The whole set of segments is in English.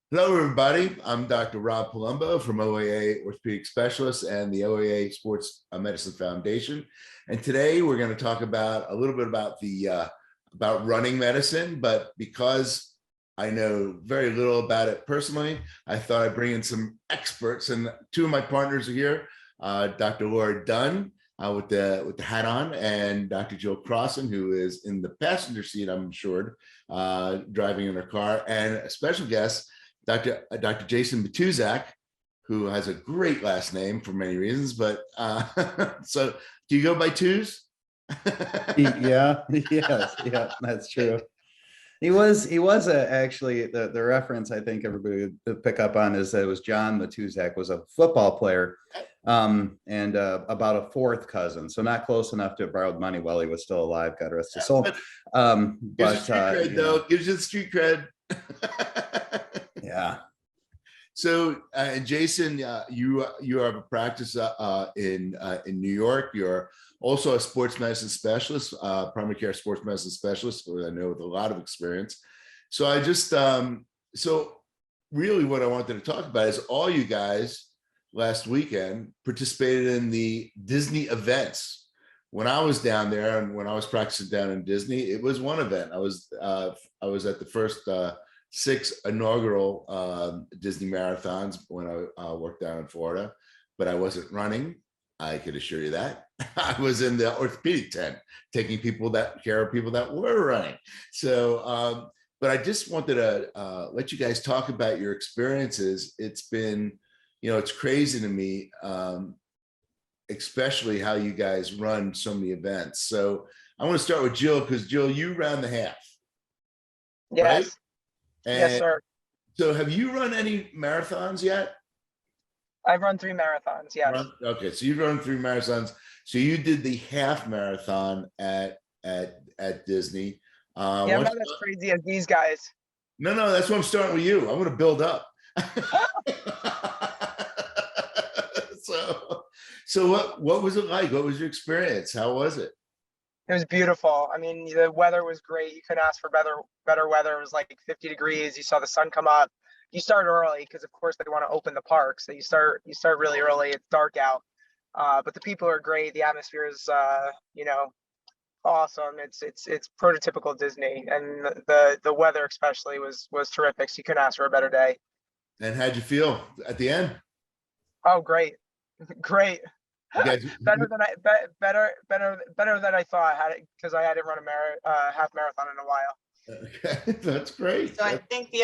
Hello, everybody. I'm Dr. Rob Palumbo from OAA Orthopedic Specialists and the OAA Sports Medicine Foundation. And today we're going to talk about a little bit about about running medicine. But because I know very little about it personally, I thought I'd bring in some experts. And two of my partners are here: Dr. Laura Dunne with the hat on, and Dr. Jill Crosson, who is in the passenger seat, I'm sure, driving in her car, and a special guest, Dr. Jason Matuszak, who has a great last name for many reasons. But so, do you go by Twos? Yeah, yes, yeah, that's true. He was actually the reference I think everybody would pick up on is that it was John Matuszak was a football player, and about a fourth cousin, so not close enough to have borrowed money while he was still alive. God rest his soul. Gives you street cred, though. Gives you the street cred. Yeah. So, and Jason, you have a practice in New York. You're also a sports medicine specialist, primary care sports medicine specialist, I know, with a lot of experience. So I just, so really what I wanted to talk about is all you guys last weekend participated in the Disney events. When I was down there and when I was practicing down in Disney, it was one event. I was at the first 6 inaugural Disney marathons when I worked down in Florida, but I wasn't running. I could assure you that. I was in the orthopedic tent taking care of people that were running. So, but I just wanted to let you guys talk about your experiences. It's been, it's crazy to me, especially how you guys run so many events. So I want to start with Jill, because Jill, you ran the half. Yes. Right? Yes, sir. So have you run any marathons yet? I've run 3 marathons, yes. Okay, so you've run 3 marathons. So you did the half marathon at Disney. Yeah, I'm not as crazy as these guys. No, that's why I'm starting with you. I'm going to build up. So what was it like? What was your experience? How was it? It was beautiful. I mean, the weather was great. You couldn't ask for better weather. It was like 50 degrees. You saw the sun come up. You start early because, of course, they want to open the park. So you start really early. It's dark out, but the people are great. The atmosphere is, awesome. It's prototypical Disney, and the weather especially was terrific. So you couldn't ask for a better day. And how'd you feel at the end? Oh, great, great. Guys, better than I thought I had it, because I hadn't run a half marathon in a while. Okay, that's great. So I think the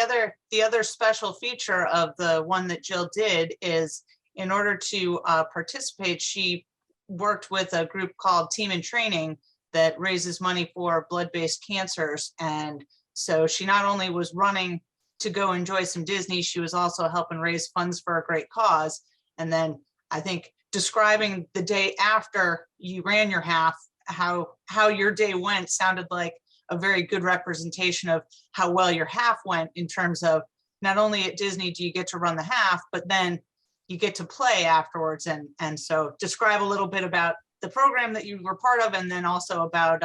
other special feature of the one that Jill did is, in order to participate, she worked with a group called Team in Training that raises money for blood-based cancers. And so she not only was running to go enjoy some Disney, she was also helping raise funds for a great cause. And then I think describing the day after you ran your half, how your day went, sounded like a very good representation of how well your half went, in terms of not only at Disney do you get to run the half, but then you get to play afterwards. And so describe a little bit about the program that you were part of, and then also about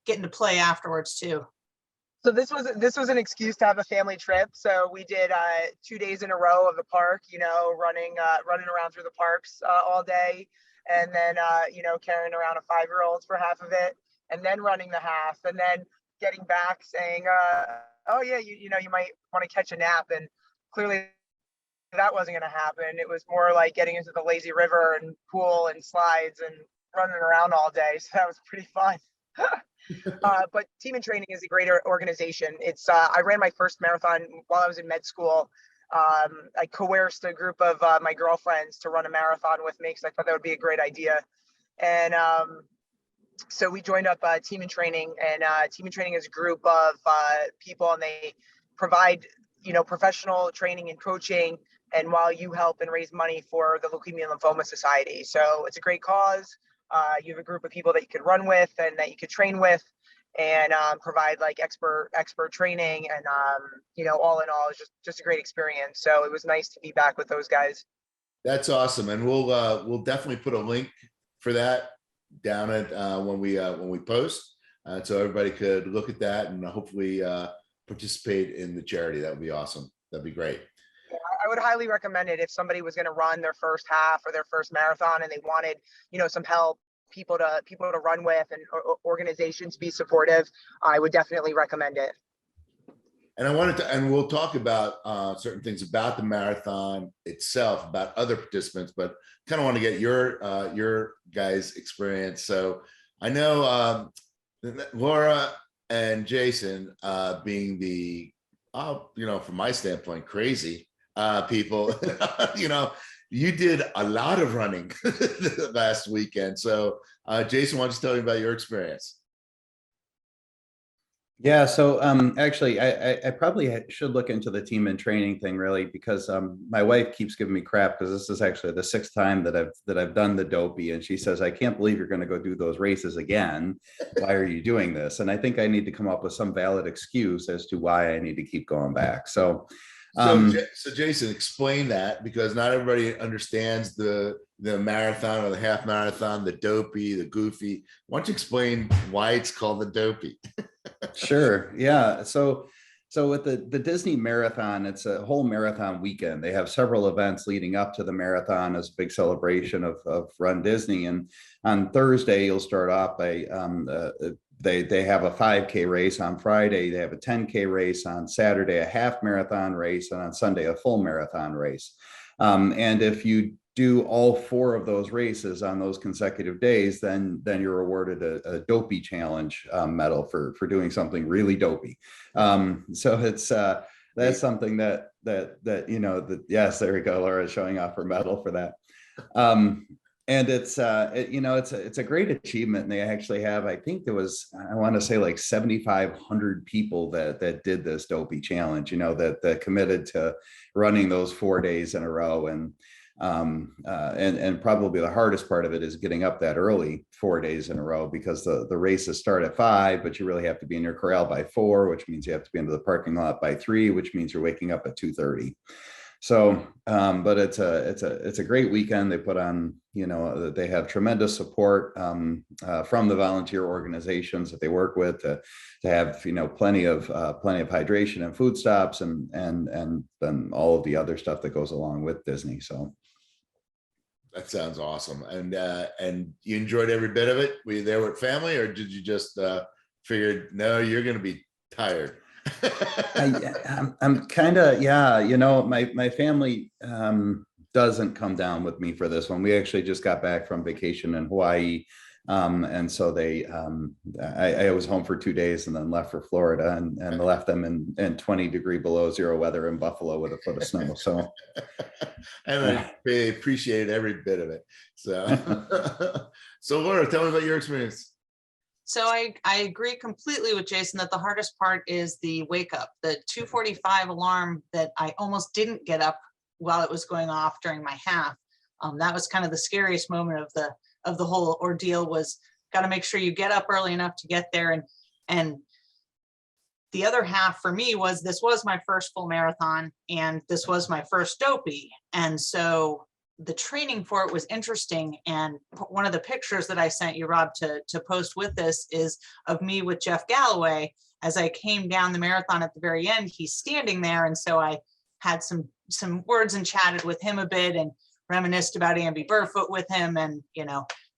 getting to play afterwards too. So this was an excuse to have a family trip. So we did 2 days in a row of the park, running around through the parks all day, and then carrying around a 5-year-old for half of it, and then running the half, and then getting back saying, oh yeah, you might want to catch a nap. And clearly that wasn't going to happen. It was more like getting into the lazy river and pool and slides and running around all day. So that was pretty fun. But Team in Training is a great organization. It's I ran my first marathon while I was in med school. I coerced a group of my girlfriends to run a marathon with me, because I thought that would be a great idea. And so we joined up Team in Training, and Team in Training is a group of people, and they provide professional training and coaching, and while you help and raise money for the Leukemia and Lymphoma Society. So it's a great cause. You have a group of people that you could run with and that you could train with, and provide like expert training, and all in all, it's just a great experience. So it was nice to be back with those guys. That's awesome, and we'll definitely put a link for that down at when we post, so everybody could look at that and hopefully participate in the charity. That would be awesome. That'd be great. I would highly recommend it if somebody was going to run their first half or their first marathon and they wanted, some help, people to run with, and organizations be supportive. I would definitely recommend it. And and we'll talk about certain things about the marathon itself, about other participants, but kind of want to get your guys' experience. So I know Laura and Jason, being the, from my standpoint, crazy people, you did a lot of running last weekend. So Jason, why don't you tell me about your experience? Yeah, so actually, I probably should look into the team and training thing, really, because my wife keeps giving me crap because this is actually the 6th time that I've done the dopey, and she says, I can't believe you're going to go do those races again. Why are you doing this? And I think I need to come up with some valid excuse as to why I need to keep going back. So Jason, explain that, because not everybody understands the marathon or the half marathon, the dopey, the goofy. Why don't you explain why it's called the dopey? Sure. Yeah. So with the Disney marathon, it's a whole marathon weekend. They have several events leading up to the marathon as a big celebration of Run Disney. And on Thursday, you'll start off by they have a 5K race. On Friday, they have a 10K race. On Saturday, a half marathon race, and on Sunday, a full marathon race. And if you do all 4 of those races on those consecutive days, then you're awarded a dopey challenge medal for doing something really dopey. So it's that's something that yes, there we go. Laura's showing off her medal for that. And it's it's a great achievement. And they actually have, I think there was, I want to say like 7,500 people that did this dopey challenge, that committed to running those 4 days in a row. And probably the hardest part of it is getting up that early 4 days in a row, because the races start at 5, but you really have to be in your corral by 4, which means you have to be into the parking lot by 3, which means you're waking up at 2:30. So, but it's a great weekend. They put on, they have tremendous support from the volunteer organizations that they work with to have, plenty of hydration and food stops and then all of the other stuff that goes along with Disney. So. That sounds awesome. And you enjoyed every bit of it? Were you there with family, or did you just figure, no, you're going to be tired? I'm kind of, my family doesn't come down with me for this one. We actually just got back from vacation in Hawaii. And so I was home for 2 days and then left for Florida and left them in 20 degree below zero weather in Buffalo with a foot of snow. So, and I really appreciate every bit of it. So, so Laura, tell me about your experience. So I agree completely with Jason that the hardest part is the wake up, the 2:45 alarm that I almost didn't get up while it was going off during my half. That was kind of the scariest moment of the whole ordeal. Was got to make sure you get up early enough to get there. And the other half for me was, this was my first full marathon and this was my first dopey. And so the training for it was interesting. And one of the pictures that I sent you, Rob, to post with this is of me with Jeff Galloway. As I came down the marathon at the very end, he's standing there. And so I had some words and chatted with him a bit and reminisced about Amby Burfoot with him and,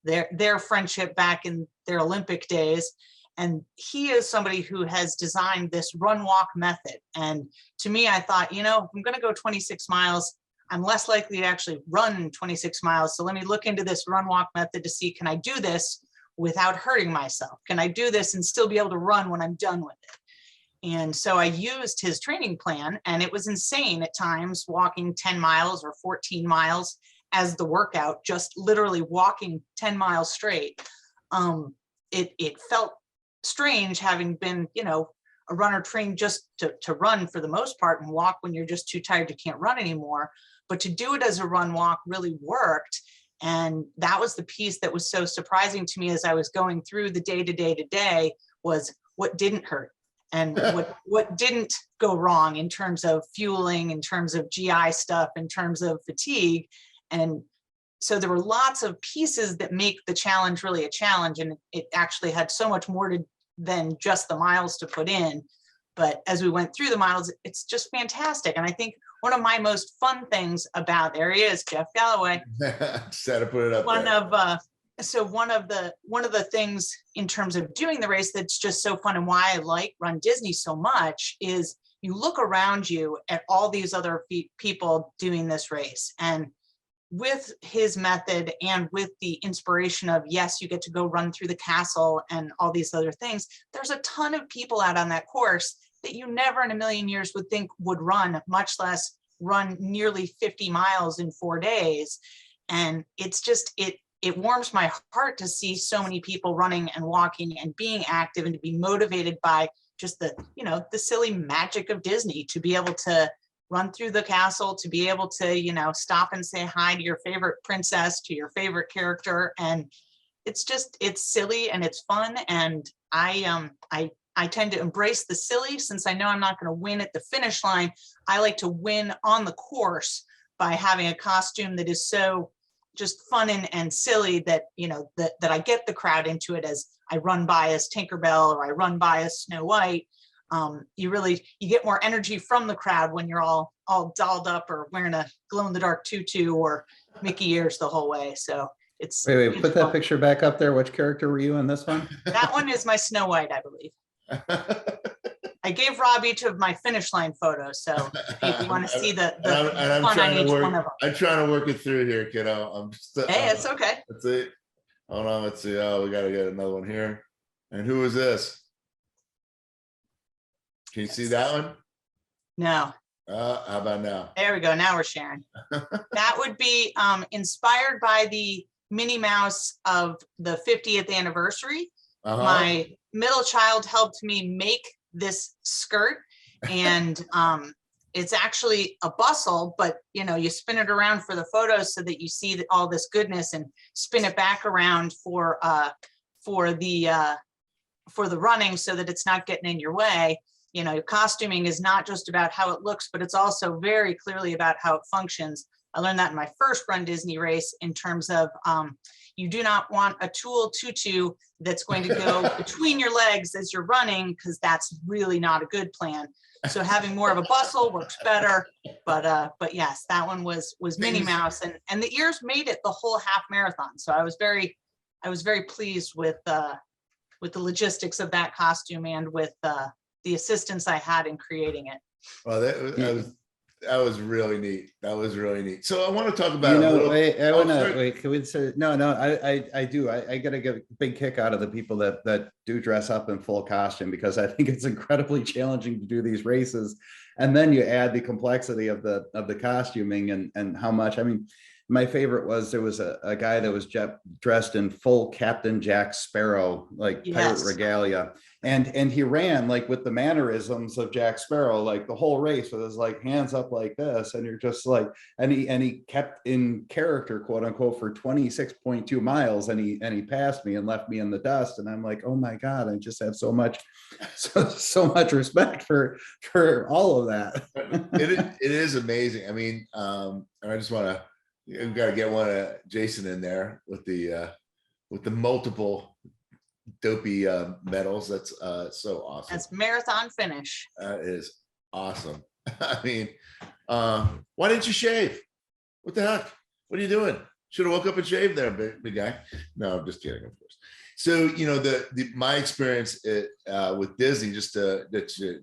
their friendship back in their Olympic days. And he is somebody who has designed this run walk method. And to me, I thought, if I'm going to go 26 miles, I'm less likely to actually run 26 miles. So let me look into this run walk method to see, can I do this without hurting myself? Can I do this and still be able to run when I'm done with it? And so I used his training plan, and it was insane at times, walking 10 miles or 14 miles as the workout, just literally walking 10 miles straight. It felt strange having been, a runner trained just to run for the most part and walk when you're just too tired, you can't run anymore. But to do it as a run walk really worked. And that was the piece that was so surprising to me as I was going through the day to day was what didn't hurt and what didn't go wrong in terms of fueling, in terms of GI stuff, in terms of fatigue. And so there were lots of pieces that make the challenge really a challenge. And it actually had so much more than just the miles to put in. But as we went through the miles, it's just fantastic. And I think one of my most fun things about, there he is, Jeff Galloway. Just had to put it up One there. of so one of the things in terms of doing the race that's just so fun, and why I like Run Disney so much, is you look around you at all these other people doing this race, and with his method and with the inspiration of, yes, you get to go run through the castle and all these other things, there's a ton of people out on that course that you never in a million years would think would run, much less run nearly 50 miles in 4 days. And it's just, it warms my heart to see so many people running and walking and being active, and to be motivated by just the, you know, the silly magic of Disney, to be able to run through the castle, to be able to, you know, stop and say hi to your favorite princess, to your favorite character. And it's just, it's silly and it's fun. And I tend to embrace the silly, since I know I'm not going to win at the finish line. I like to win on the course by having a costume that is so just fun and silly that, you know, that I get the crowd into it, as I run by as Tinkerbell or I run by as Snow White. You get more energy from the crowd when you're all dolled up or wearing a glow in the dark tutu or Mickey ears the whole way. So it's Wait, it's put that fun. picture back up there. Which character were you in this one? That one is my Snow White, I believe. I gave Rob each of my finish line photos, so if you want to see the I'm fun on trying each to work. one of them. I'm trying to work it through here, kiddo. I'm just, Hey, it's okay. That's it. Hold on, let's see. Oh, we got to get another one here. And who is this? Can you see that one? No, How about now? there we go. Now we're sharing. That would be inspired by the Minnie Mouse of the 50th anniversary. Uh-huh. My middle child helped me make this skirt, and it's actually a bustle, but you know, you spin it around for the photos so that you see all this goodness, and spin it back around for the running, so that it's not getting in your way. You know, costuming is not just about how it looks, but it's also very clearly about how it functions. I learned that in my first Run Disney race, in terms of you do not want a tulle tutu that's going to go between your legs as you're running, because that's really not a good plan. So having more of a bustle works better. But yes, that one was Minnie Mouse, and the ears made it the whole half marathon. So I was very pleased with the logistics of that costume, and with the assistance I had in creating it. Well, that was really neat. That was really neat. So I want to talk about, You know, sorry. wait, can we say, no, I do. I gotta get a big kick out of the people that do dress up in full costume, because I think it's incredibly challenging to do these races. And then you add the complexity of the costuming and how much, I mean, my favorite was, there was a guy that was dressed in full Captain Jack Sparrow, like pirate regalia. And he ran like with the mannerisms of Jack Sparrow, like the whole race, with his like hands up like this. And you're just like, and he kept in character, quote unquote, for 26.2 miles. And he passed me and left me in the dust. And I'm like, oh my God, I just have so much respect for all of that. It is amazing. I mean, I just want to, we've got to get one of Jason in there with the multiple dopey medals. That's so awesome. That's marathon finish. That is awesome. I mean, why didn't you shave? What the heck? What are you doing? Should have woke up and shaved there, big guy. No, I'm just kidding, of course. So, you know, my experience with Disney, just to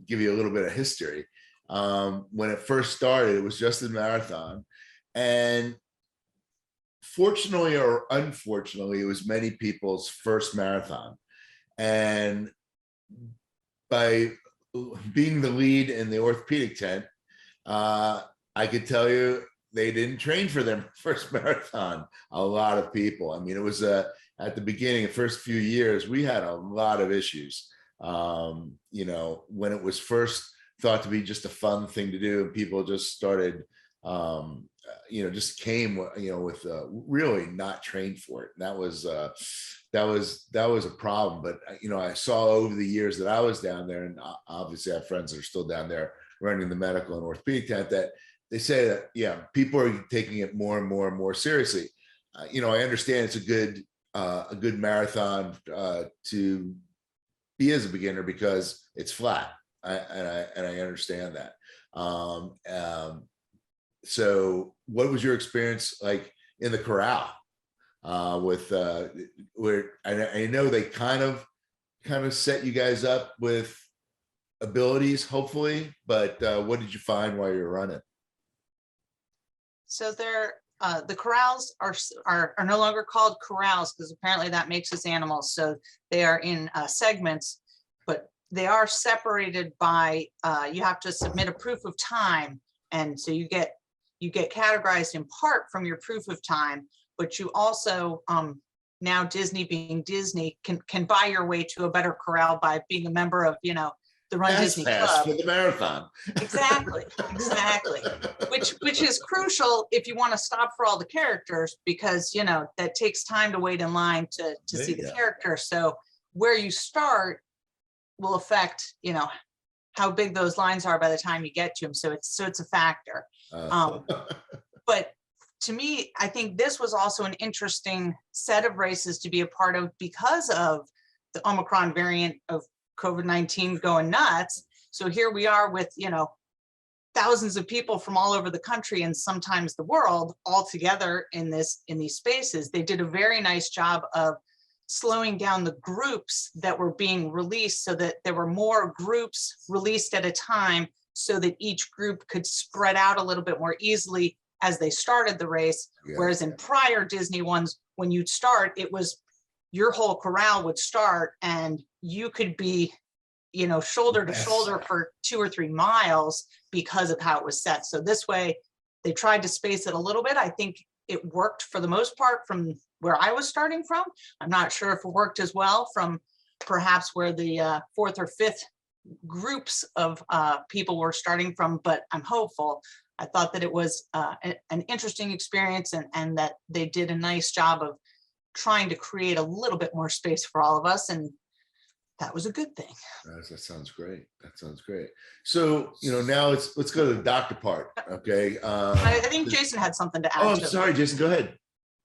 give you a little bit of history, when it first started, it was just a marathon. And fortunately or unfortunately, it was many people's first marathon. And by being the lead in the orthopedic tent, I could tell you they didn't train for their first marathon. A lot of people. I mean, it was at the beginning, the first few years, we had a lot of issues. You know, when it was first thought to be just a fun thing to do, and people just started you know, just came, you know, with really not trained for it. And that was a problem. But, you know, I saw over the years that I was down there, and obviously I have friends that are still down there running the medical and orthopedic tent, that they say that, yeah, people are taking it more and more and more seriously. You know, I understand it's a good marathon to be as a beginner, because it's flat. I understand that. So what was your experience like in the corral with where I know they kind of set you guys up with abilities, hopefully, but what did you find while you were running? So the corrals are no longer called corrals because apparently that makes us animals. So they are in segments, but they are separated by, you have to submit a proof of time. And so you get categorized in part from your proof of time, but you also, now Disney being Disney, can buy your way to a better corral by being a member of, the Run Disney Club. For the marathon. Exactly. Which is crucial if you want to stop for all the characters, because that takes time to wait in line to see the character. So where you start will affect how big those lines are by the time you get to them. So it's a factor. But to me, I think this was also an interesting set of races to be a part of because of the Omicron variant of COVID-19 going nuts. So here we are with, thousands of people from all over the country and sometimes the world all together in these spaces. They did a very nice job of slowing down the groups that were being released so that there were more groups released at a time so that each group could spread out a little bit more easily as they started the race. Yeah. Whereas in prior Disney ones, when you'd start, it was your whole corral would start and you could be, shoulder to shoulder for 2 or 3 miles because of how it was set. So this way they tried to space it a little bit. I think it worked for the most part from where I was starting from. I'm not sure if it worked as well from perhaps where the 4th or 5th groups of people were starting from, but I'm hopeful. I thought that it was an interesting experience and that they did a nice job of trying to create a little bit more space for all of us. And that was a good thing. That sounds great. That sounds great. So, now let's go to the doctor part. Okay. I think Jason had something to add. Oh, I'm sorry, Jason, go ahead.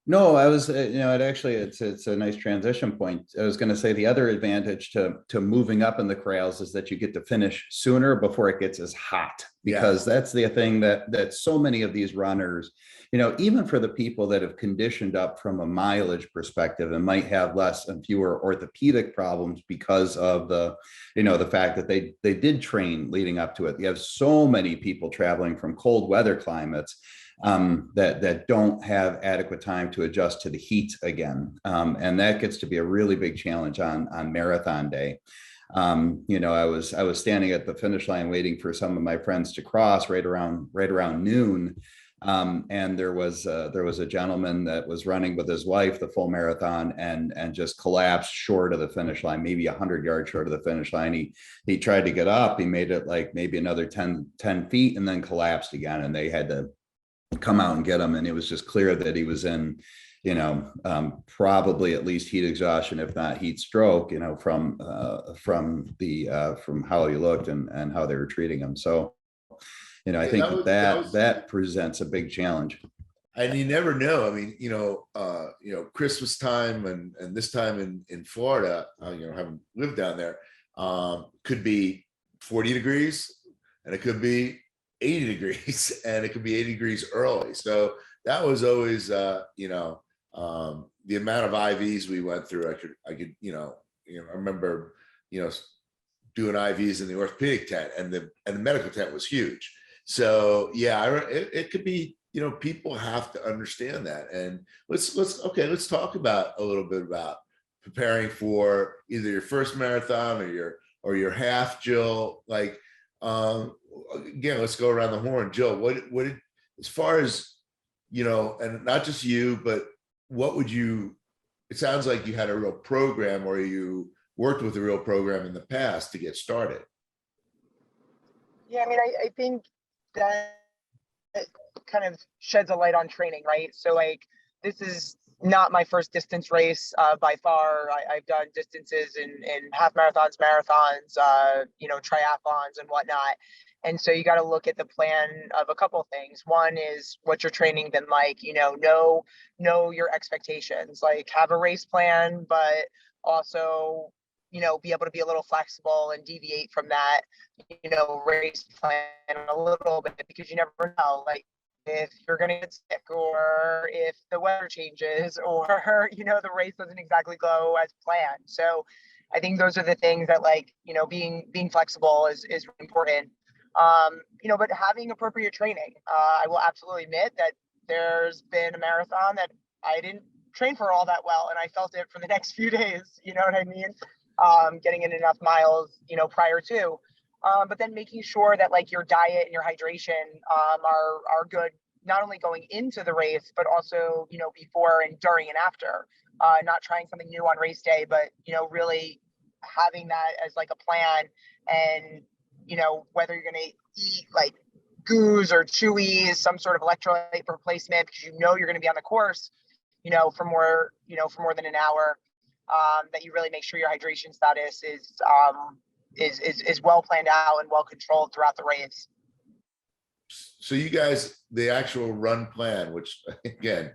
No, I was, it's a nice transition point. I was going to say the other advantage to moving up in the corrals is that you get to finish sooner before it gets as hot, because that's the thing that so many of these runners, even for the people that have conditioned up from a mileage perspective and might have less and fewer orthopedic problems because of the fact that they did train leading up to it. You have so many people traveling from cold weather climates that don't have adequate time to adjust to the heat again. And that gets to be a really big challenge on marathon day. I was standing at the finish line waiting for some of my friends to cross right around noon. And there was a gentleman that was running with his wife the full marathon and just collapsed short of the finish line, maybe 100 yards short of the finish line. He tried to get up, he made it like maybe another 10 feet and then collapsed again. And they had to come out and get him. And it was just clear that he was in, probably at least heat exhaustion, if not heat stroke, from how he looked and how they were treating him. So, I think that presents a big challenge. And you never know. I mean, Christmas time and this time in Florida, having lived down there, could be 40 degrees and it could be 80 degrees and it could be 80 degrees early. So that was always, the amount of IVs we went through. I could, I remember, doing IVs in the orthopedic tent and the medical tent was huge. So it could be, people have to understand that. And let's talk about a little bit about preparing for either your first marathon or your half, Jill. Like, again, let's go around the horn. Jill, what as far as, and not just you, but what would you, it sounds like you had a real program or you worked with a real program in the past to get started. Yeah, I mean, I think that kind of sheds a light on training, right? So like, this is not my first distance race by far. I've done distances in half marathons, triathlons and whatnot. And so you got to look at the plan of a couple of things. One is what your training been like, know your expectations, like have a race plan, but also, be able to be a little flexible and deviate from that, race plan a little bit, because you never know, like, if you're going to get sick, or if the weather changes, or, the race doesn't exactly go as planned. So I think those are the things that, like, being flexible is really important. But having appropriate training. I will absolutely admit that there's been a marathon that I didn't train for all that well, and I felt it for the next few days. You know what I mean? Getting in enough miles, prior to. But then making sure that, like, your diet and your hydration are good, not only going into the race, but also, before and during and after. Not trying something new on race day, but, really having that as like a plan. And, whether you're going to eat like goos or chewies, some sort of electrolyte replacement, because you're going to be on the course, for more than an hour, that you really make sure your hydration status is well planned out and well controlled throughout the race. So you guys, the actual run plan, which again,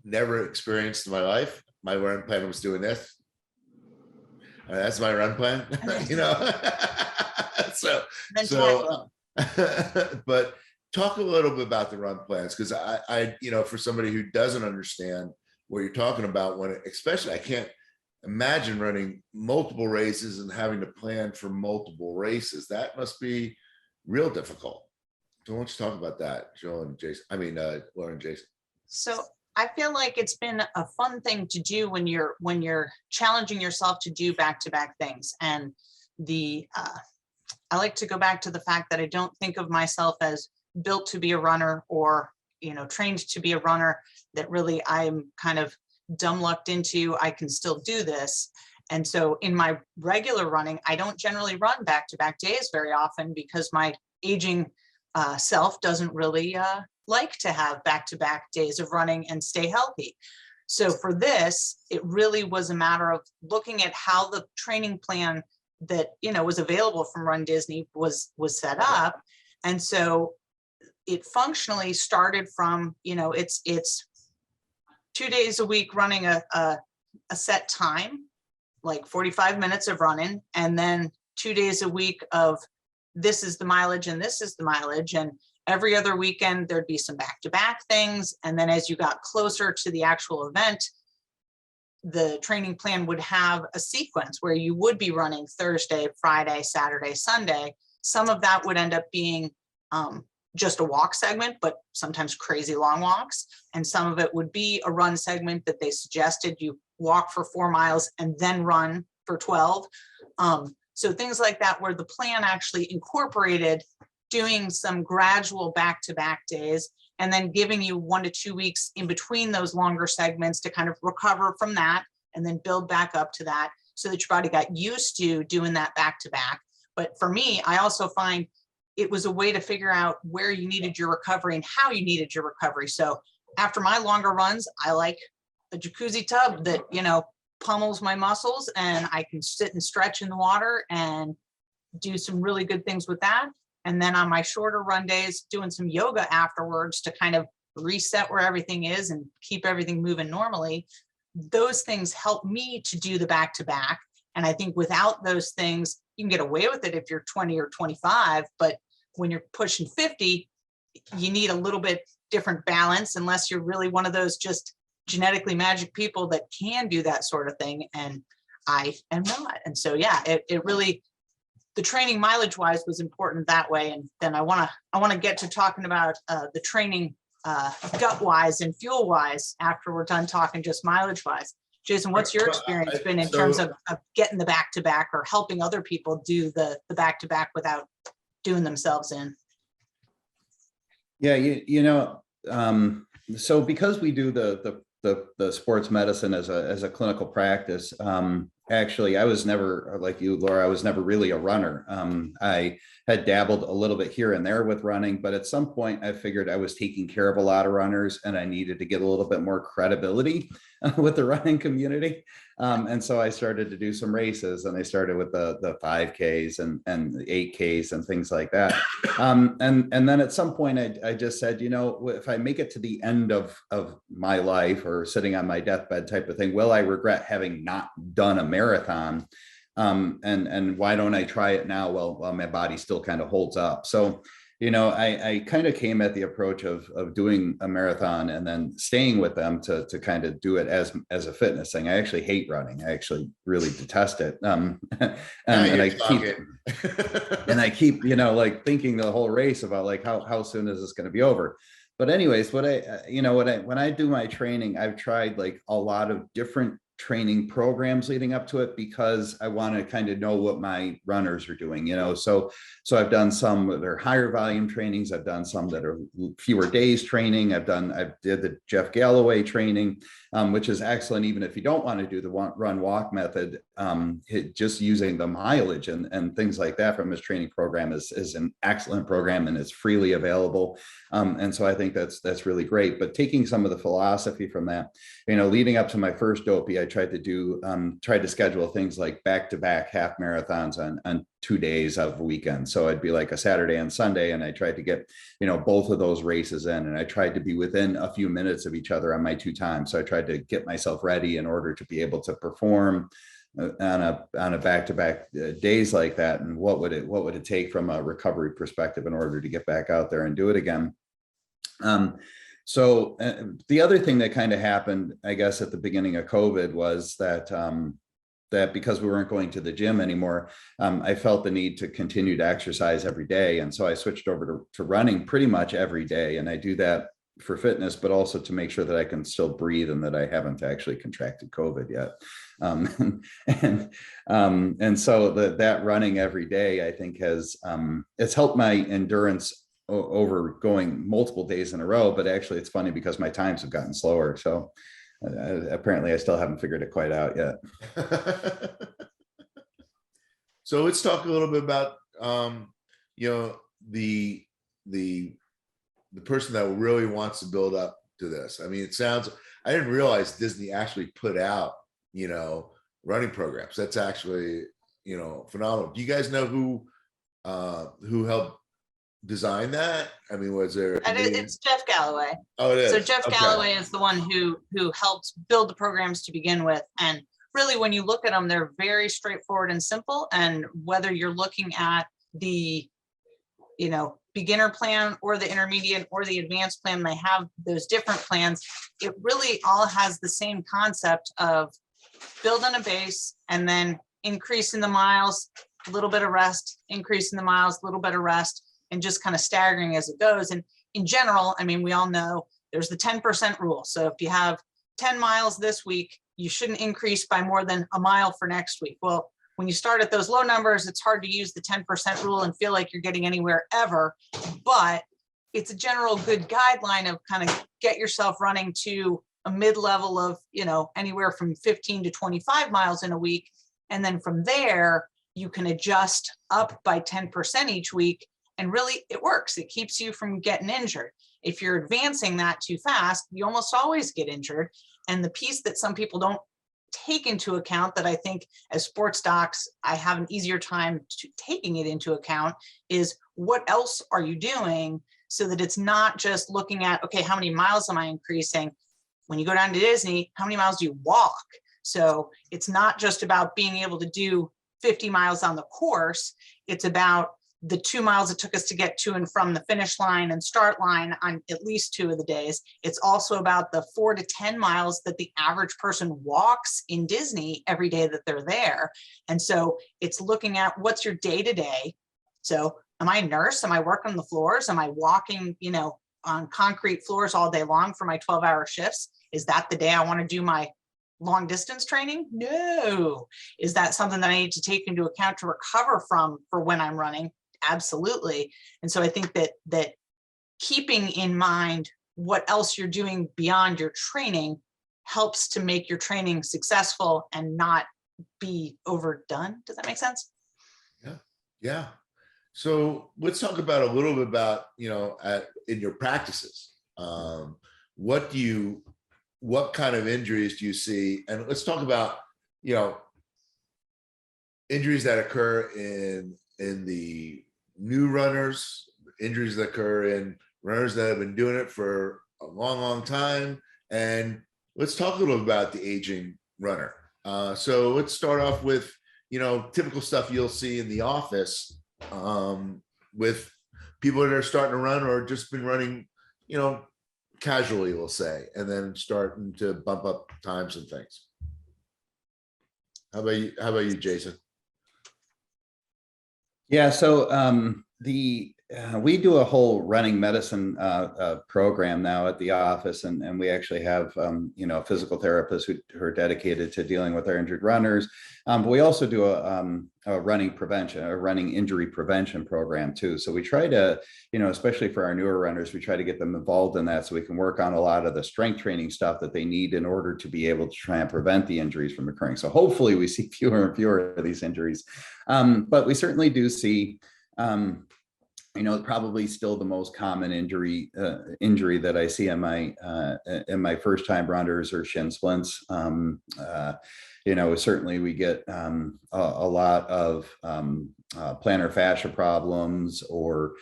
never experienced in my life. My run plan was doing this. That's my run plan, but talk a little bit about the run plans, because I for somebody who doesn't understand what you're talking about, especially I can't imagine running multiple races and having to plan for multiple races. That must be real difficult. So why don't you talk about that, Joe and Jason? I mean, Laura and Jason. So I feel like it's been a fun thing to do when you're challenging yourself to do back-to-back things. And I like to go back to the fact that I don't think of myself as built to be a runner, or, trained to be a runner, that really I'm kind of dumb lucked into, I can still do this. And so in my regular running, I don't generally run back-to-back days very often, because my aging self doesn't really like to have back-to-back days of running and stay healthy. So for this, it really was a matter of looking at how the training plan that, was available from Run Disney was set up. And so it functionally started from, it's 2 days a week running a set time, like 45 minutes of running, and then 2 days a week of this is the mileage and this is the mileage. And every other weekend there'd be some back-to-back things. And then as you got closer to the actual event, the training plan would have a sequence where you would be running Thursday, Friday, Saturday, Sunday. Some of that would end up being just a walk segment, but sometimes crazy long walks. And some of it would be a run segment that they suggested you walk for 4 miles and then run for 12. So things like that, where the plan actually incorporated doing some gradual back-to-back days, and then giving you 1 to 2 weeks in between those longer segments to kind of recover from that, and then build back up to that, so that your body got used to doing that back-to-back. But for me, I also find it was a way to figure out where you needed your recovery and how you needed your recovery. So after my longer runs, I like a jacuzzi tub that, pummels my muscles, and I can sit and stretch in the water and do some really good things with that. And then on my shorter run days, doing some yoga afterwards to kind of reset where everything is and keep everything moving normally. Those things help me to do the back-to-back. And I think without those things, you can get away with it if you're 20 or 25, but when you're pushing 50, you need a little bit different balance, unless you're really one of those just genetically magic people that can do that sort of thing. And I am not. And so, yeah, it really, the training mileage wise was important that way. And then I want to get to talking about the training gut wise and fuel wise after we're done talking just mileage wise. Jason, what's your experience been in terms of getting the back-to-back, or helping other people do the back-to-back without doing themselves in? Yeah, so because we do the sports medicine as a clinical practice, actually, I was never, like you, Laura, I was never really a runner. I had dabbled a little bit here and there with running, but at some point I figured I was taking care of a lot of runners and I needed to get a little bit more credibility with the running community. And so I started to do some races, and I started with the 5Ks and the 8Ks and things like that. And then at some point I just said, you know, if I make it to the end of my life, or sitting on my deathbed type of thing, will I regret having not done a marathon? And why don't I try it now while my body still kind of holds up? So, you know, I kind of came at the approach of doing a marathon and then staying with them to kind of do it as a fitness thing. I actually hate running. I actually really detest it. And I keep, you know, like thinking the whole race about like, how soon is this going to be over? But anyways, when I do my training, I've tried like a lot of different training programs leading up to it, because I want to kind of know what my runners are doing, you know. So I've done some that are higher volume trainings. I've done some that are fewer days training. I did the Jeff Galloway training, which is excellent, even if you don't want to do the run walk method. Just using the mileage and things like that from his training program is an excellent program, and it's freely available. And so I think that's really great. But taking some of the philosophy from that, you know, leading up to my first dopey, I tried to schedule things like back-to-back half marathons on 2 days of a weekend. So it'd be like a Saturday and Sunday, and I tried to get, you know, both of those races in, and I tried to be within a few minutes of each other on my 2 times. So I tried to get myself ready in order to be able to perform on a back-to-back days like that. And what would it take from a recovery perspective in order to get back out there and do it again? So the other thing that kind of happened, I guess, at the beginning of COVID was that because we weren't going to the gym anymore, I felt the need to continue to exercise every day. And so I switched over to running pretty much every day. And I do that for fitness, but also to make sure that I can still breathe and that I haven't actually contracted COVID yet. And so that running every day, I think it's helped my endurance over going multiple days in a row. But actually it's funny because my times have gotten slower. So apparently I still haven't figured it quite out yet. So let's talk a little bit about, you know, the person that really wants to build up to this. I mean, I didn't realize Disney actually put out, you know, running programs. That's actually, you know, phenomenal. Do you guys know who helped design that? I mean, was there? It's Jeff Galloway. Oh, it is. So Jeff Galloway is the one who helped build the programs to begin with. And really, when you look at them, they're very straightforward and simple. And whether you're looking at the, you know, beginner plan or the intermediate or the advanced plan, they have those different plans. It really all has the same concept of build on a base and then increase in the miles, a little bit of rest, increase in the miles, a little bit of rest, and just kind of staggering as it goes. And in general, I mean, we all know there's the 10% rule. So if you have 10 miles this week, you shouldn't increase by more than a mile for next week. Well, when you start at those low numbers, it's hard to use the 10% rule and feel like you're getting anywhere ever, but it's a general good guideline of kind of get yourself running to a mid-level of, you know, anywhere from 15 to 25 miles in a week. And then from there, you can adjust up by 10% each week. And really, it works. It keeps you from getting injured. If you're advancing that too fast, you almost always get injured. And the piece that some people don't take into account, that I think as sports docs, I have an easier time taking it into account, is what else are you doing so that it's not just looking at, okay, how many miles am I increasing? When you go down to Disney, how many miles do you walk? So it's not just about being able to do 50 miles on the course. It's about the 2 miles it took us to get to and from the finish line and start line on at least 2 of the days. It's also about the 4 to 10 miles that the average person walks in Disney every day that they're there. And so it's looking at what's your day to day. So am I a nurse? Am I working on the floors? Am I walking, you know, on concrete floors all day long for my 12-hour shifts? Is that the day I want to do my long distance training? No. Is that something that I need to take into account to recover from for when I'm running? Absolutely. And so I think that keeping in mind what else you're doing beyond your training helps to make your training successful and not be overdone. Does that make sense? Yeah. So let's talk about a little bit about, in your practices. What what kind of injuries do you see? And let's talk about, injuries that occur in the new runners, injuries that occur in runners that have been doing it for a long, long time. And let's talk a little about the aging runner. So let's start off with, typical stuff you'll see in the office with people that are starting to run or just been running, casually, we'll say, and then starting to bump up times and things. How about you? How about you, Jason? Yeah, so we do a whole running medicine program now at the office, and we actually have physical therapists who are dedicated to dealing with our injured runners. But we also do a running prevention, a running injury prevention program too. So we try to, especially for our newer runners, we try to get them involved in that so we can work on a lot of the strength training stuff that they need in order to be able to try and prevent the injuries from occurring. So hopefully we see fewer and fewer of these injuries. But we certainly do see, probably still the most common injury that I see in my first time runners are shin splints. Certainly we get a lot of plantar fascia problems, or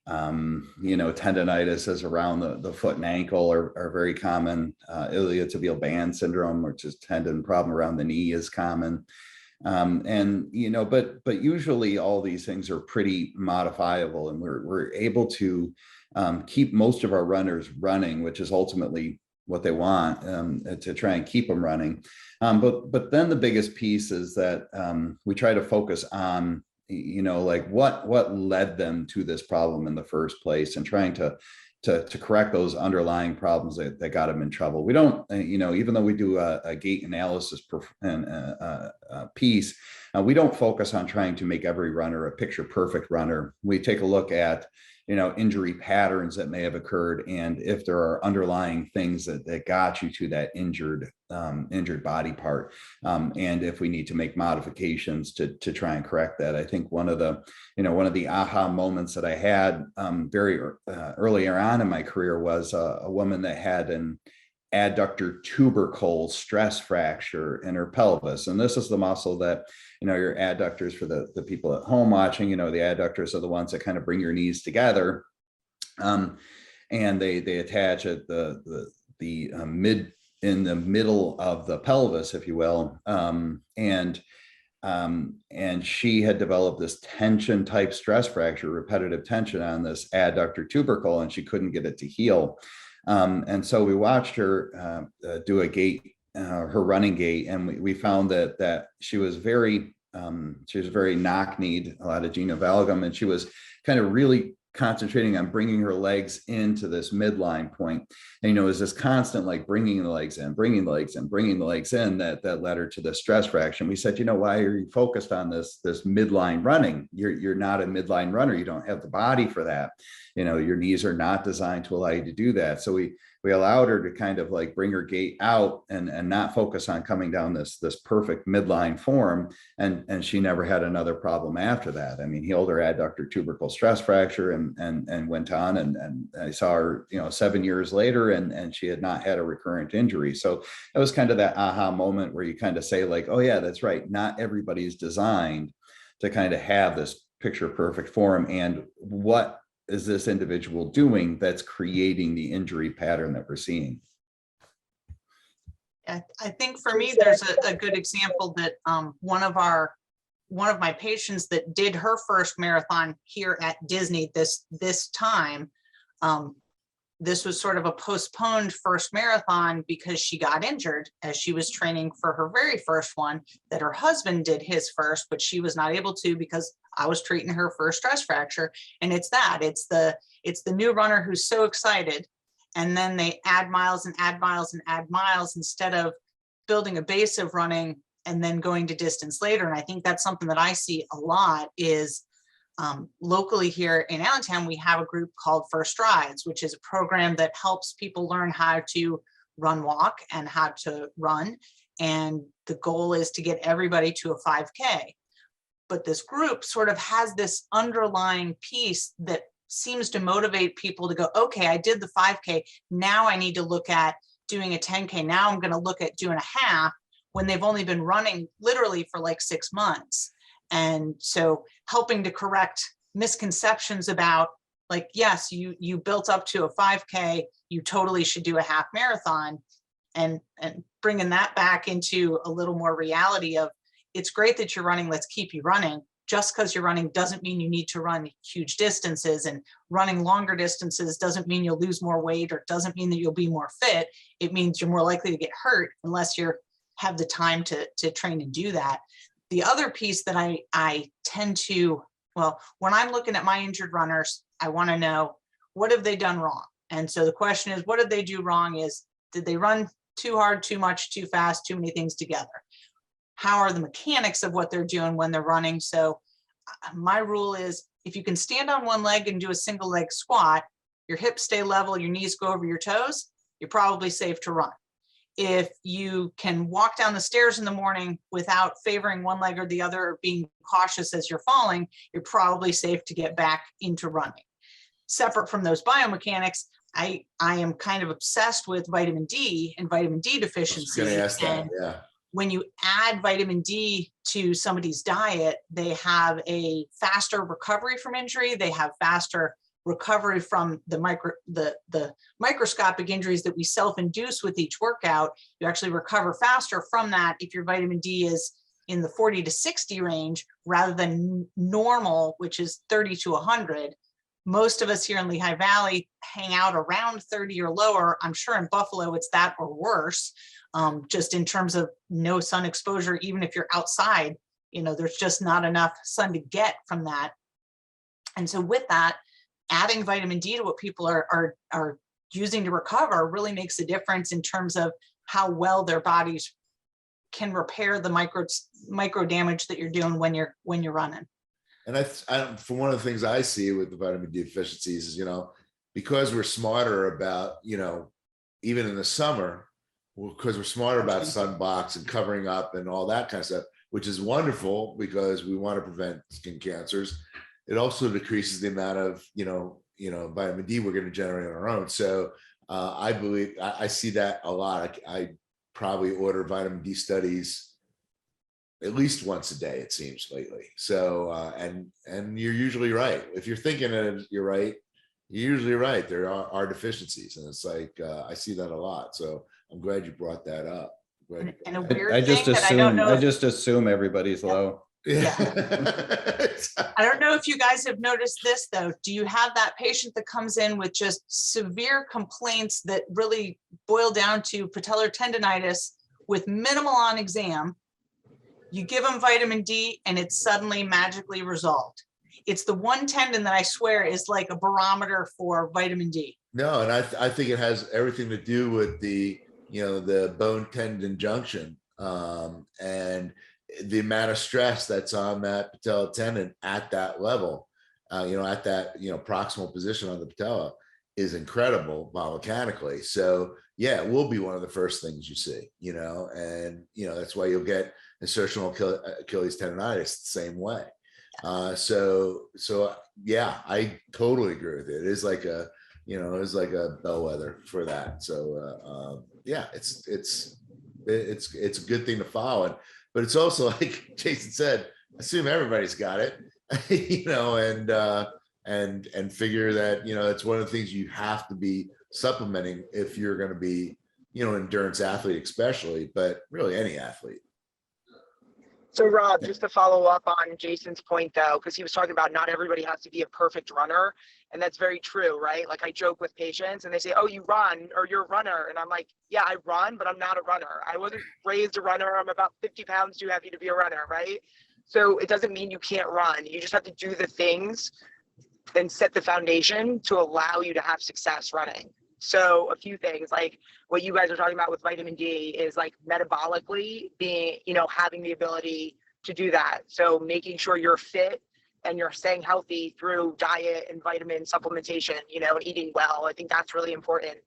tendonitis is around the foot and ankle are very common. Iliotibial band syndrome, which is tendon problem around the knee, is common. But usually all these things are pretty modifiable, and we're able to keep most of our runners running, which is ultimately what they want, to try and keep them running. But then the biggest piece is that we try to focus on, like what led them to this problem in the first place, and trying to correct those underlying problems that got them in trouble. We don't, even though we do a gait analysis piece, we don't focus on trying to make every runner a picture perfect runner. We take a look at, injury patterns that may have occurred, and if there are underlying things that got you to that injured body part, and if we need to make modifications to try and correct that. I think one of the aha moments that I had very earlier on in my career was a woman that had an adductor tubercle stress fracture in her pelvis. And this is the muscle that, your adductors, for the people at home watching, the adductors are the ones that kind of bring your knees together. And they attach at in the middle of the pelvis, if you will. And she had developed this tension type stress fracture, repetitive tension on this adductor tubercle, and she couldn't get it to heal. And so we watched her do a gait, her running gait, and we found that she was very knock-kneed, a lot of genu valgum, and she was kind of really concentrating on bringing her legs into this midline point. And, it was this constant, like bringing the legs in, bringing the legs in, bringing the legs in, that led her to the stress fracture. We said, why are you focused on this midline running? You're not a midline runner. You don't have the body for that. Your knees are not designed to allow you to do that. So we allowed her to kind of like bring her gait out and not focus on coming down this perfect midline form. And she never had another problem after that. Healed her adductor tubercle stress fracture and went on, and I saw her, 7 years later, and she had not had a recurrent injury. So it was kind of that aha moment where you kind of say like, oh yeah, that's right. Not everybody's designed to kind of have this picture perfect form. And what is this individual doing that's creating the injury pattern that we're seeing? I think for me, there's a good example that one of my patients that did her first marathon here at Disney this time, this was sort of a postponed first marathon because she got injured as she was training for her very first one, that her husband did his first, but she was not able to because I was treating her for a stress fracture. And it's the new runner who's so excited, and then they add miles and add miles and add miles instead of building a base of running and then going to distance later. And I think that's something that I see a lot is locally here in Allentown, we have a group called First Strides, which is a program that helps people learn how to run, walk, and how to run. And the goal is to get everybody to a 5K. but this group sort of has this underlying piece that seems to motivate people to go, okay, I did the 5K. Now I need to look at doing a 10K. Now I'm going to look at doing a half when they've only been running literally for like 6 months. And so helping to correct misconceptions about, like, yes, you built up to a 5K, you totally should do a half marathon, and bringing that back into a little more reality of, it's great that you're running, let's keep you running. Just because you're running doesn't mean you need to run huge distances, and running longer distances doesn't mean you'll lose more weight, or doesn't mean that you'll be more fit. It means you're more likely to get hurt unless you have the time to train and do that. The other piece that I tend to, well, when I'm looking at my injured runners, I want to know, what have they done wrong? And so the question is, what did they do wrong? Is, did they run too hard, too much, too fast, too many things together? How are the mechanics of what they're doing when they're running? So my rule is, if you can stand on one leg and do a single leg squat, your hips stay level, your knees go over your toes, you're probably safe to run. If you can walk down the stairs in the morning without favoring one leg or the other, or being cautious as you're falling, you're probably safe to get back into running. Separate from those biomechanics, I am kind of obsessed with vitamin D and vitamin D deficiency. I was gonna ask that, yeah. When you add vitamin D to somebody's diet, they have a faster recovery from injury. They have faster recovery from the microscopic injuries that we self-induce with each workout. You actually recover faster from that if your vitamin D is in the 40 to 60 range rather than normal, which is 30 to 100. Most of us here in Lehigh Valley hang out around 30 or lower. I'm sure in Buffalo it's that or worse, just in terms of no sun exposure. Even if you're outside, there's just not enough sun to get from that. And so with that, adding vitamin D to what people are using to recover really makes a difference in terms of how well their bodies can repair the micro damage that you're doing when you're running. And for one of the things I see with the vitamin D deficiencies is, because we're smarter about, even in the summer, because we're smarter about sunblocks and covering up and all that kind of stuff, which is wonderful because we want to prevent skin cancers. It also decreases the amount of, vitamin D we're going to generate on our own. So I believe I see that a lot. I probably order vitamin D studies at least once a day, it seems, lately. So and you're usually right. If you're thinking it, you're right. You're usually right. There are deficiencies, and it's like I see that a lot. So I'm glad you brought that up. And a weird I just thing that I don't know. I just assume everybody's low. Yeah. I don't know if you guys have noticed this though. Do you have that patient that comes in with just severe complaints that really boil down to patellar tendonitis with minimal on exam? You give them vitamin D and it's suddenly magically resolved. It's the one tendon that I swear is like a barometer for vitamin D. No, and I think it has everything to do with the bone tendon junction and the amount of stress that's on that patella tendon at that level, at that proximal position on the patella is incredible biomechanically. So yeah, it will be one of the first things you see, and that's why you'll get insertional Achilles tendonitis the same way. So yeah, I totally agree with it. It is like a bellwether for that. So yeah, it's a good thing to follow. But it's also, like Jason said, assume everybody's got it, and figure that, it's one of the things you have to be supplementing if you're going to be, endurance athlete, especially, but really any athlete. So Rob, just to follow up on Jason's point though, because he was talking about not everybody has to be a perfect runner. And that's very true, right? Like I joke with patients and they say, oh, you run or you're a runner. And I'm like, yeah, I run, but I'm not a runner. I wasn't raised a runner. I'm about 50 pounds too heavy to be a runner, right? So it doesn't mean you can't run. You just have to do the things and set the foundation to allow you to have success running. So a few things like what you guys are talking about with vitamin D is like metabolically being, having the ability to do that. So making sure you're fit and you're staying healthy through diet and vitamin supplementation, and eating well. I think that's really important.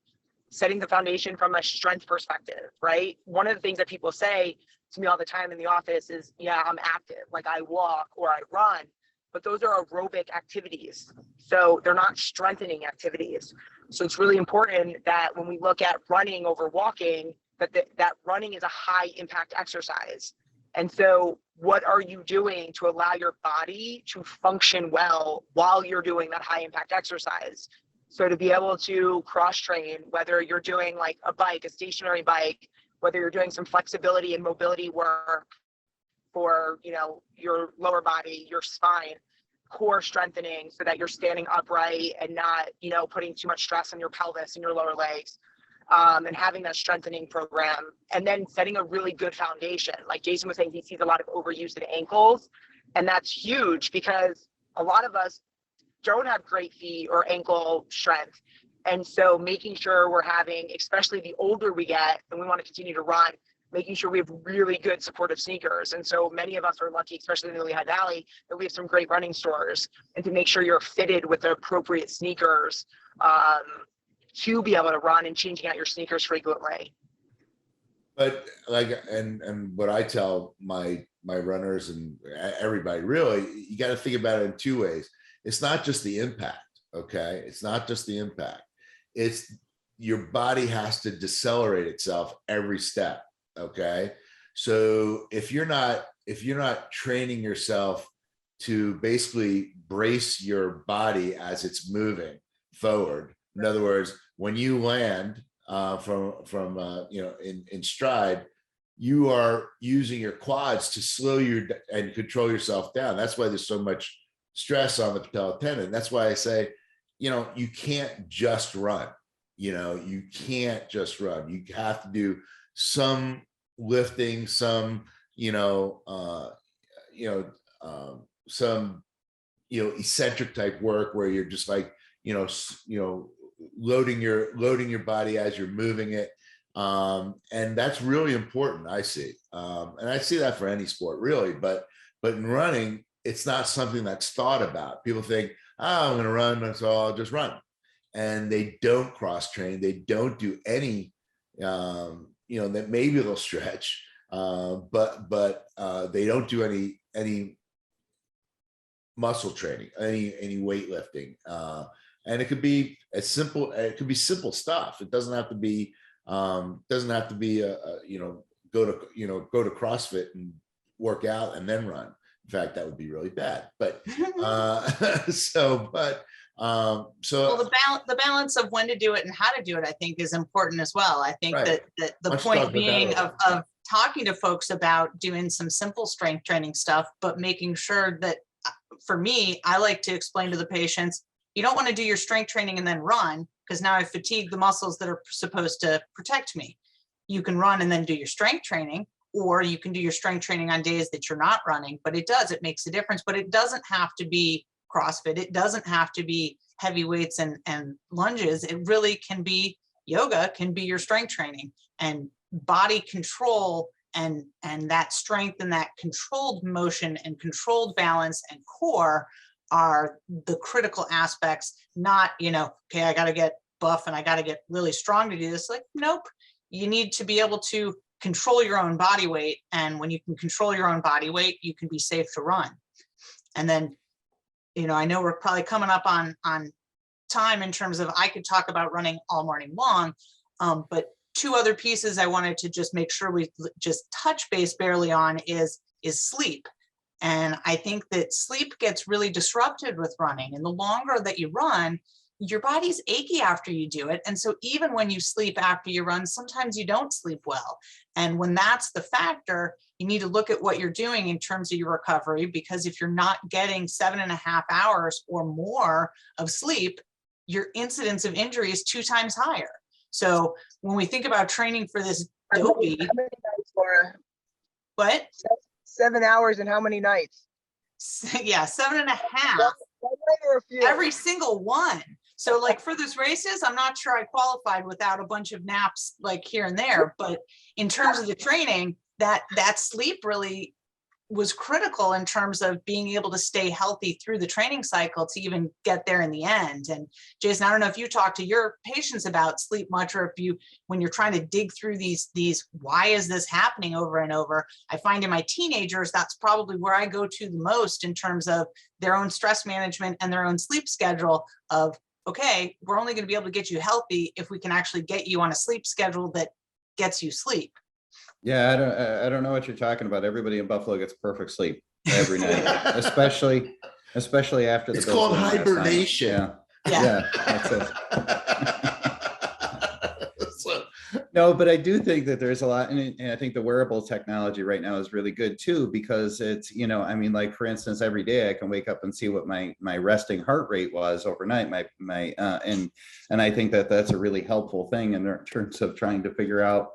Setting the foundation from a strength perspective, right? One of the things that people say, to me all the time in the office is, yeah, I'm active, like I walk or I run, but those are aerobic activities. So they're not strengthening activities. So it's really important that when we look at running over walking, that running is a high impact exercise. And so what are you doing to allow your body to function well while you're doing that high impact exercise? So to be able to cross train, whether you're doing like a bike, a stationary bike, whether you're doing some flexibility and mobility work for, you know, your lower body, your spine, core strengthening so that you're standing upright and not, you know, putting too much stress on your pelvis and your lower legs, and having that strengthening program, and then setting a really good foundation. Like Jason was saying, he sees a lot of overuse in ankles, and that's huge because a lot of us don't have great feet or ankle strength. And so making sure we're having, especially the older we get and we want to continue to run, making sure we have really good supportive sneakers. And so many of us are lucky, especially in the Lehigh Valley, that we have some great running stores, and to make sure you're fitted with the appropriate sneakers to be able to run, and changing out your sneakers frequently. But like, and what I tell my runners and everybody, really, you got to think about it in two ways. It's not just the impact, okay? It's not just the impact. It's your body has to decelerate itself every step, okay? So if you're not training yourself to basically brace your body as it's moving forward, in other words, when you land from you know, in stride, you are using your quads to slow you and control yourself down. That's why there's so much stress on the patellar tendon. That's why I say, you know, you can't just run. You know, you can't just run. You have to do some lifting, some, some, eccentric type work where you're just like, loading your body as you're moving it. And that's really important, I see. And I see that for any sport really, but in running, it's not something that's thought about. People think, oh, I'm going to run, so I'll just run. And they don't cross train. They don't do any, that maybe they'll stretch, but they don't do any muscle training, any weightlifting. And it could be as simple, it could be simple stuff. It doesn't have to be, go to CrossFit and work out and then run. In fact, that would be really bad. But Well, the balance of when to do it and how to do it, I think, is important as well. I think Right. that the point being of talking to folks about doing some simple strength training stuff, but making sure that, for me, I like to explain to the patients, you don't want to do your strength training and then run, because now I've fatigued the muscles that are supposed to protect me. You can run and then do your strength training, or you can do your strength training on days that you're not running, but it makes a difference. But it doesn't have to be CrossFit. It doesn't have to be heavy weights and lunges. It really can be yoga, can be your strength training, and body control and that strength and that controlled motion and controlled balance and core are the critical aspects, not, okay, I got to get buff and I got to get really strong to do this. Like, nope, you need to be able to control your own body weight. And when you can control your own body weight, you can be safe to run. And then, I know we're probably coming up on time in terms of, I could talk about running all morning long, but two other pieces I wanted to just make sure we just touch base barely on is sleep. And I think that sleep gets really disrupted with running. And the longer that you run, your body's achy after you do it. And so even when you sleep after you run, sometimes you don't sleep well. And when that's the factor, you need to look at what you're doing in terms of your recovery, because if you're not getting 7.5 hours or more of sleep, your incidence of injury is 2 times higher. So when we think about training for this dopey, How many nights, Laura? what? 7 hours and how many nights? Yeah, 7.5. One night or a few? Every single one. So like for those races, I'm not sure I qualified without a bunch of naps like here and there, but in terms of the training, that sleep really was critical in terms of being able to stay healthy through the training cycle to even get there in the end. And Jason, I don't know if you talk to your patients about sleep much, or if you, when you're trying to dig through these, why is this happening over and over? I find in my teenagers, that's probably where I go to the most in terms of their own stress management and their own sleep schedule of, okay, we're only going to be able to get you healthy if we can actually get you on a sleep schedule that gets you sleep. Yeah, I don't know what you're talking about. Everybody in Buffalo gets perfect sleep every night, especially after the It's Bills called win last night. hibernation. Yeah, that's it. So, No, but I do think that there's a lot, and I think the wearable technology right now is really good too, because it's, you know, I mean, like for instance, every day I can wake up and see what my resting heart rate was overnight. And I think that that's a really helpful thing in terms of trying to figure out,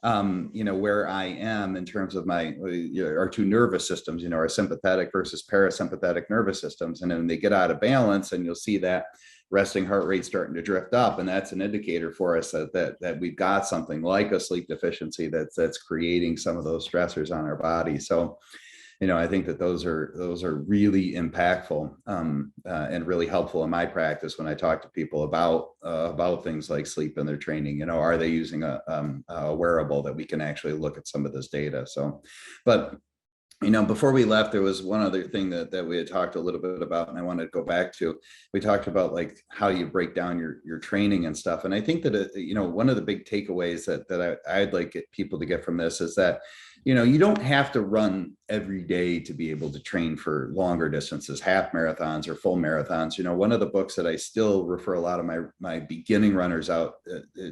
you know, where I am in terms of our two nervous systems, you know, our sympathetic versus parasympathetic nervous systems. And then they get out of balance, and you'll see that resting heart rate starting to drift up. And that's an indicator for us that we've got something like a sleep deficiency that's creating some of those stressors on our body. So, you know, I think that those are really impactful and really helpful in my practice when I talk to people about things like sleep in their training. You know, are they using a wearable that we can actually look at some of this data? So, but you know, before we left, there was one other thing that we had talked a little bit about, and I wanted to go back to. We talked about like how you break down your training and stuff. And I think that, you know, one of the big takeaways that I'd like people to get from this is that, you know, you don't have to run every day to be able to train for longer distances, half marathons or full marathons. You know, one of the books that I still refer a lot of my beginning runners out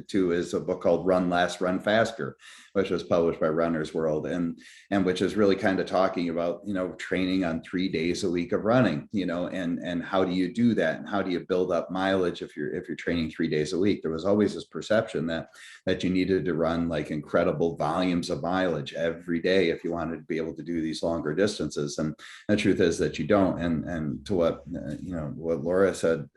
to is a book called Run Less, Run Faster, which was published by Runner's World, and which is really kind of talking about, you know, training on 3 days a week of running, you know, and how do you do that, and how do you build up mileage if you're training 3 days a week. There was always this perception that you needed to run like incredible volumes of mileage every day if you wanted to be able to do these longer distances. And the truth is that you don't. And to what you know, what Laura said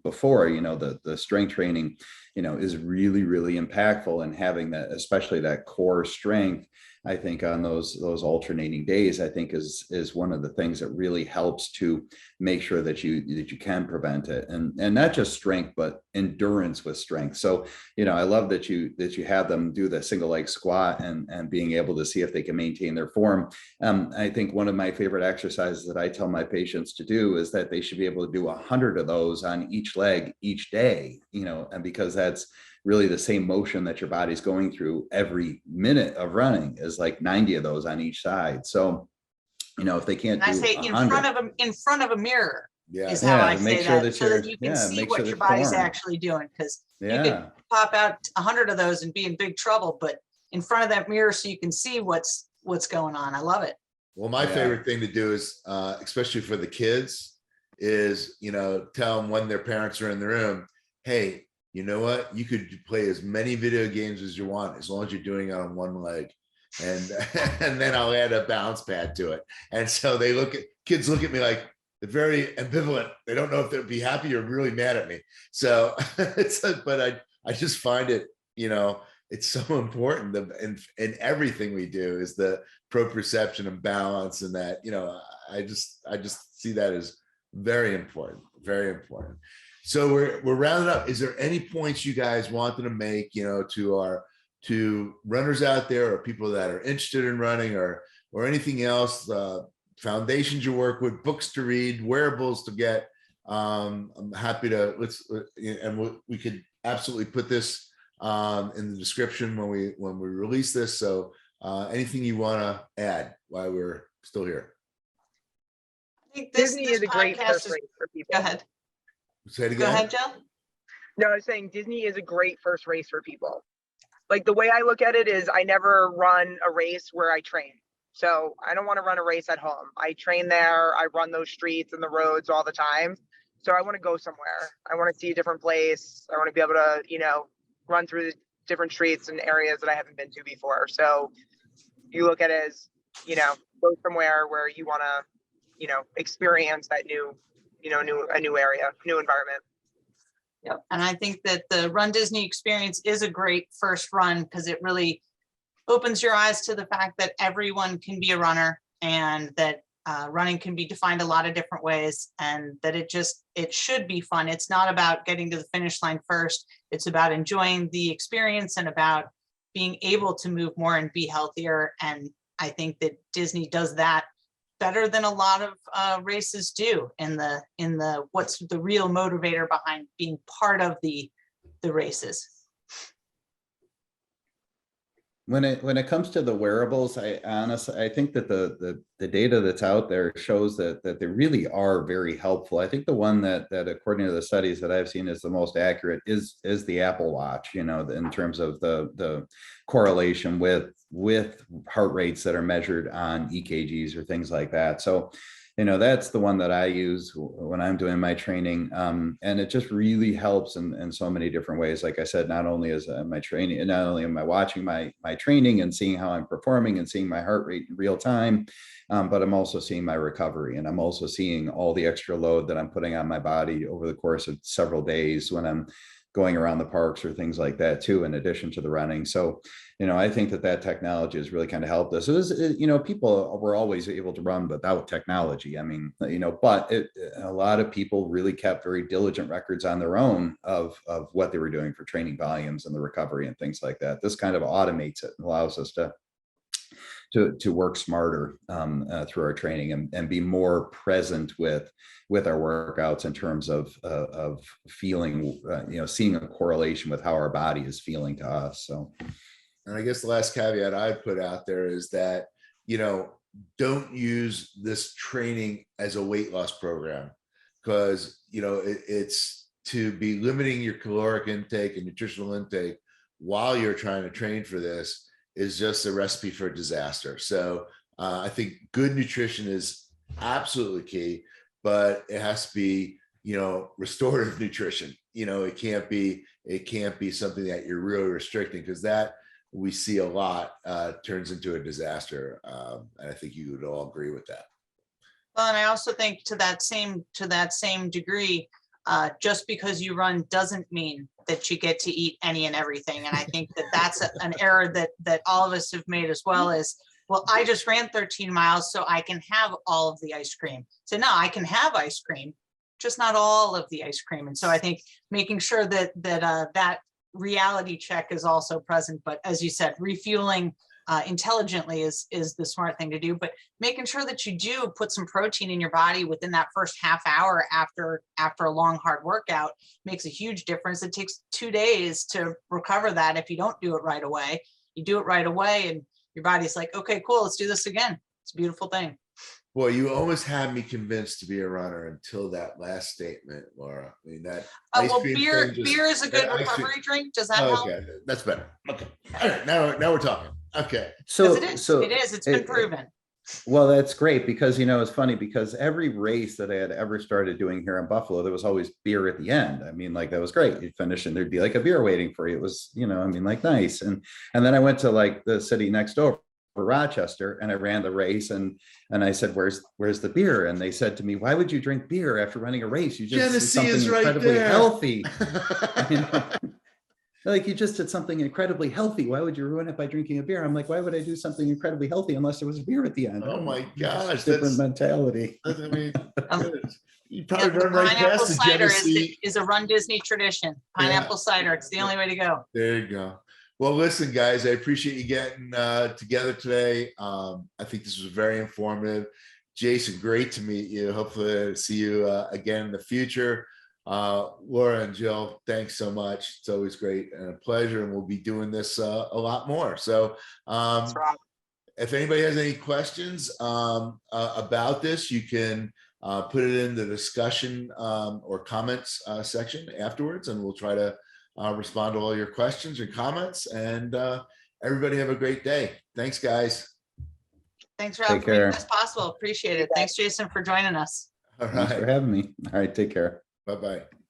before, you know, the strength training, you know, is really, really impactful, and having that, especially that core strength, I think on those alternating days, I think is one of the things that really helps to make sure that you can prevent it, and not just strength, but endurance with strength. So, you know, I love that you have them do the single leg squat and being able to see if they can maintain their form. I think one of my favorite exercises that I tell my patients to do is that they should be able to do 100 of those on each leg each day, you know, and because that's really the same motion that your body's going through every minute of running is like 90 of those on each side. So, you know, if they can't do I say 100, in front of a mirror yeah. is how I make say sure that, that so that you can see what your body's form. actually doing. Because you Yeah. could pop out 100 of those and be in big trouble, but in front of that mirror so you can see what's going on. I love it. Well, my favorite thing to do is, especially for the kids, is, you know, tell them when their parents are in the room, hey, you know what? You could play as many video games as you want, as long as you're doing it on one leg. And then I'll add a balance pad to it. And so kids look at me like they're very ambivalent. They don't know if they'll be happy or really mad at me. So but I just find it, you know, it's so important in everything we do is the proprioception and balance, and that, you know, I just see that as very important, very important. So we're rounding up. Is there any points you guys wanted to make, you know, to runners out there, or people that are interested in running, or anything else, foundations you work with, books to read, wearables to get? I'm happy to we could absolutely put this in the description when we release this. So anything you want to add while we're still here? I think Disney this is a great podcast first is, race for people. go ahead. Say it again. Go ahead, Jill. No, I was saying Disney is a great first race for people. Like, the way I look at it is I never run a race where I train. So I don't want to run a race at home. I train there. I run those streets and the roads all the time. So I want to go somewhere. I want to see a different place. I want to be able to, you know, run through the different streets and areas that I haven't been to before. So you look at it as, you know, go somewhere where you want to, you know, experience that new area, new environment. Yep. And I think that the Run Disney experience is a great first run, because it really opens your eyes to the fact that everyone can be a runner, and that running can be defined a lot of different ways, and that it should be fun. It's not about getting to the finish line first. It's about enjoying the experience and about being able to move more and be healthier. And I think that Disney does that better than a lot of races do in the what's the real motivator behind being part of the races. When it comes to the wearables, I honestly, I think that the data that's out there shows that they really are very helpful. I think the one that according to the studies that I've seen is the most accurate is the Apple Watch, you know, in terms of the correlation with heart rates that are measured on EKGs or things like that. So, you know, that's the one that I use when I'm doing my training. And it just really helps in so many different ways. Like I said, not only is my training, and not only am I watching my training and seeing how I'm performing and seeing my heart rate in real time, but I'm also seeing my recovery, and I'm also seeing all the extra load that I'm putting on my body over the course of several days when I'm going around the parks or things like that too, in addition to the running. So, you know, I think that technology has really kind of helped us. You know, people were always able to run without technology. I mean, you know, but a lot of people really kept very diligent records on their own of what they were doing for training volumes and the recovery and things like that. This kind of automates it and allows us to work smarter through our training and be more present with our workouts in terms of feeling, you know, seeing a correlation with how our body is feeling to us. So, and I guess the last caveat I put out there is that, you know, don't use this training as a weight loss program, because, you know, it's to be limiting your caloric intake and nutritional intake while you're trying to train for this is just a recipe for disaster. So I think good nutrition is absolutely key, but it has to be, you know, restorative nutrition. You know, it can't be something that you're really restricting, because that we see a lot turns into a disaster. And I think you would all agree with that. Well, and I also think to that same degree, just because you run doesn't mean that you get to eat any and everything. And I think that that's an error that all of us have made as well. Is, well, I just ran 13 miles, so I can have all of the ice cream. So no, I can have ice cream, just not all of the ice cream. And so I think making sure that that reality check is also present. But as you said, refueling intelligently is the smart thing to do, but making sure that you do put some protein in your body within that first half hour after a long, hard workout makes a huge difference. It takes 2 days to recover that. If you don't do it right away, you do it right away and your body's like, okay, cool, let's do this again. It's a beautiful thing. Boy, you almost had me convinced to be a runner until that last statement, Laura. I mean, that well, beer is a good recovery drink. Does that help? Okay, that's better. Okay, all right, now we're talking. Okay, so it is. It's been proven. Well, that's great, because, you know, it's funny because every race that I had ever started doing here in Buffalo, there was always beer at the end. I mean, like, that was great. You'd finish and there'd be like a beer waiting for you. It was, you know, I mean, like, nice. And then I went to like the city next door, Rochester, and I ran the race, and I said, where's the beer? And they said to me, why would you drink beer after running a race? You just did something incredibly healthy. You know? Like, you just did something incredibly healthy. Why would you ruin it by drinking a beer? I'm like, why would I do something incredibly healthy unless there was a beer at the end? oh my gosh, different mentality. I mean, you Yeah, probably run right pineapple past the cider Genesee. is a Run Disney tradition. Pineapple cider, it's the only way to go. There you go. Well, listen, guys, I appreciate you getting together today. I think this was very informative. Jason, great to meet you. Hopefully I'll see you again in the future. Laura and Jill, thanks so much. It's always great and a pleasure, and we'll be doing this a lot more. So if anybody has any questions about this, you can put it in the discussion or comments section afterwards, and we'll try to respond to all your questions or comments. And everybody have a great day. Thanks, guys. Thanks for making this possible. Appreciate it. Thanks, Jason, for joining us. All right. Thanks for having me. All right, take care. Bye-bye.